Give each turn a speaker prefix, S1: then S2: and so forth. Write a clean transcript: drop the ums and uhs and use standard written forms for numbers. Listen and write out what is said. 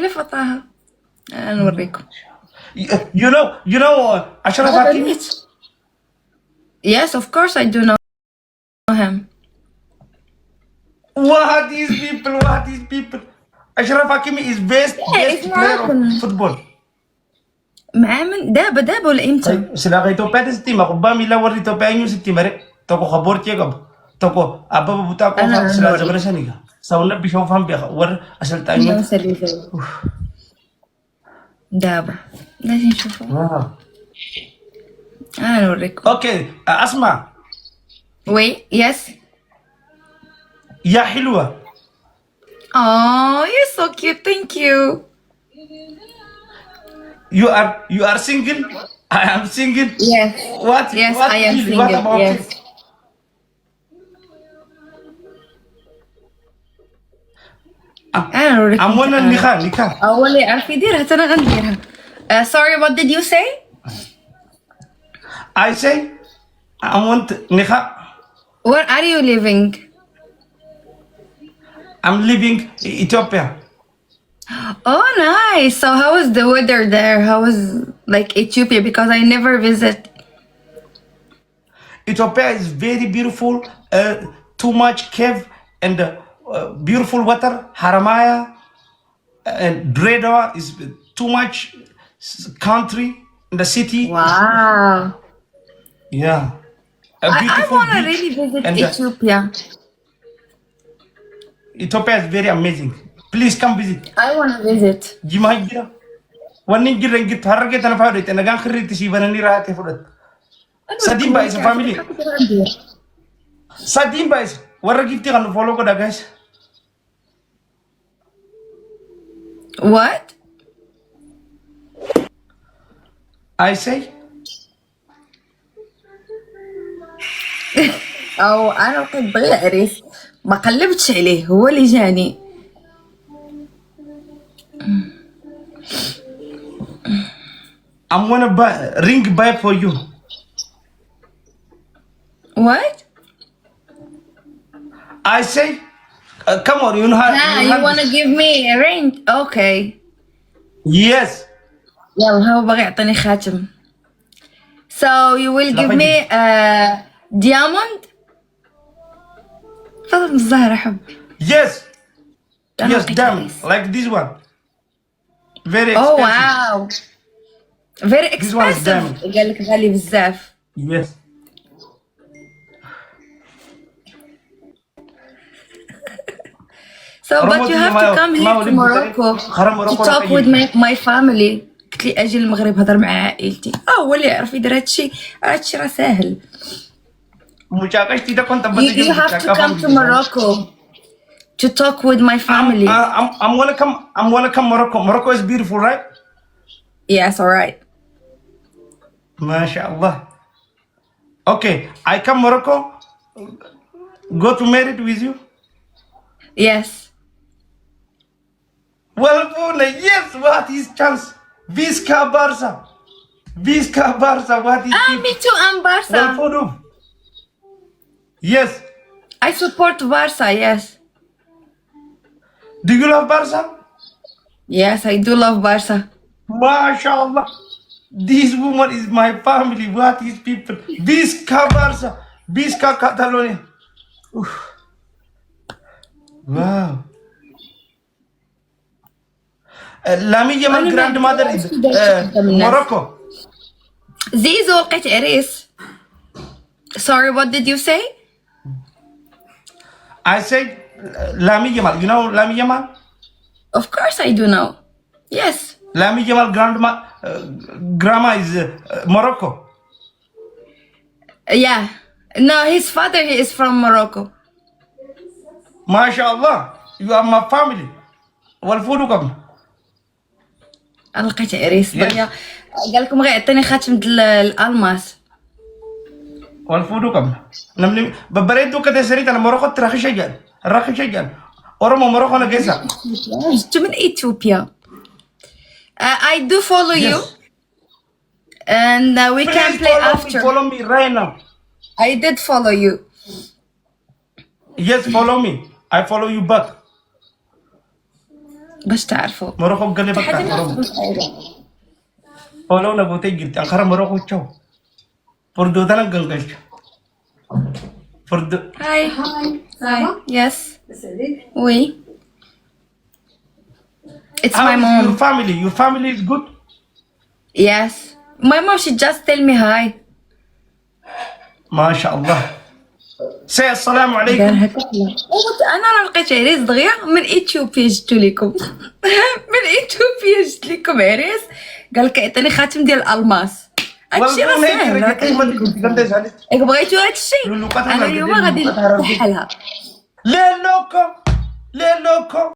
S1: نفطها نوريكم.
S2: You know Ashraf Hakimi?
S1: Yes, of course I do know him.
S2: What these people? Ashraf Hakimi is best
S1: it's
S2: player of
S1: Moroccan.
S2: football.
S1: معاه من دابا ولا امتى؟
S2: Sila kay to pwede sa team ako ba mila wari to pa inyo sa team are to ko kabor che gab to ko aba buta ko
S1: أنا
S2: sila
S1: نوريك.
S2: zabra sa niga sa una bisho fam bi war asal tayo
S1: نو سليفي دابا لازم نشوفه. أنا نوريكم.
S2: اوكي اسمع
S1: وي يس.
S2: يا حلوه
S1: Oh, you're so cute. Thank you.
S2: you are single. I am single.
S1: Yes.
S2: What
S1: Yes,
S2: what
S1: I am
S2: really? What
S1: single.
S2: about
S1: Yes.
S2: it?
S1: أنا نوريكم.
S2: I'm wanna
S1: تعالوا.
S2: nikah.
S1: أولي عارفة ديرها أنا غنديرها. Sorry, what did you say?
S2: I say I want nikah.
S1: Where are you living?
S2: I'm leaving Ethiopia.
S1: Oh, nice. So how is the weather there? How is like Ethiopia? Because I never visit.
S2: Ethiopia is very beautiful. Too much cave and beautiful water. Haramaya and Dredawa is too much country in the city.
S1: Wow.
S2: Yeah, a
S1: I
S2: beautiful
S1: want to
S2: beach.
S1: really visit
S2: And
S1: Ethiopia.
S2: Ethiopia is very amazing. Please come visit.
S1: I want to visit.
S2: Jimahira. One gira ngit harage tan faado te nagan khiriti si banani raate fudat. Sadimba is a family. Sadimba is warra gifti kan follow ko da guys.
S1: What?
S2: I say
S1: أو أنا كنت بغي أعرف ما قلبتش عليه هو اللي جاني.
S2: I'm gonna buy ring buy for you.
S1: What?
S2: I say, come on, you know how.
S1: Ah, you want to give me a ring? Okay.
S2: Yes.
S1: يلا هو بغي يعطيني خاتم. So you will give me a diamond? فضل الزهرة حب.
S2: Yes.
S1: أنا
S2: Yes,
S1: لقيت
S2: damn.
S1: عريس.
S2: Like this one. Very
S1: Oh
S2: expensive.
S1: wow. Very
S2: This one is
S1: expensive.
S2: diamond.
S1: قال لك غالي بزاف.
S2: Yes.
S1: So but you have to come here to Morocco to talk with my family. قلت لي اجي المغرب هضر مع عائلتي. هو اللي يعرف يدير هادشي راه ساهل. You have to come to Morocco to talk with my family.
S2: I'm gonna come. I'm gonna come Morocco. Morocco is beautiful, right?
S1: Yes, alright.
S2: MashaAllah. Okay, I come Morocco. Go to married with you.
S1: Yes.
S2: Well, yes. What is chance? Visca Barca. Visca Barca. What is it?
S1: Me too, I'm Barca.
S2: Well, yes.
S1: I support Barca, yes.
S2: Do you love Barca?
S1: Yes, I do love Barca.
S2: MashaAllah. This woman is my family. What is people? Visca Barca. Visca Catalonia. Oof. Wow. Lamine Yamal grandmother is Morocco.
S1: زيزو لقيت عريس. Sorry, what did you say?
S2: I said Lamine Yamal. You know Lamine Yamal?
S1: Of course I do know. Yes.
S2: Lamine Yamal grandma is Morocco.
S1: Yeah. No, his father he is from Morocco.
S2: MashaAllah. You are my family. والفودو قبل.
S1: أنا لقيت عريس دغيا قال لكم غير يعطيني خاتم ديال الألماس.
S2: والفودو قبل. نملي ببريدو كده سريت أنا مروكو تراخي شجال. راخي شجال. أورمو مروكو أنا جيسا.
S1: جبت من إثيوبيا. I do follow you. And we can play after.
S2: Follow me right now.
S1: I did follow you.
S2: Yes, follow me. I follow you back.
S1: باش تعرفوا
S2: مروكو قال لي بقى
S1: حاجه
S2: مروكو
S1: نفس الحاجه.
S2: ولو نبوتي قلت أنخرا مروكو تشو فردو تانا قنقل فردو
S1: هاي هاي يس وي it's my
S2: How is your
S1: mom.
S2: family? Your family is good?
S1: Yes, my mom she just tell me hi.
S2: ما شاء الله. سي السلام عليكم.
S1: انا راه لقيت عريس دغيا من اثيوبيا جبتو لكم. من اثيوبيا جبت لكم عريس قال لك عطيني خاتم ديال الالماس. هادشي راه ساهل. إيك بغيتو هادشي انا اليوم غادي نفتحها لها.
S2: ليه لوكو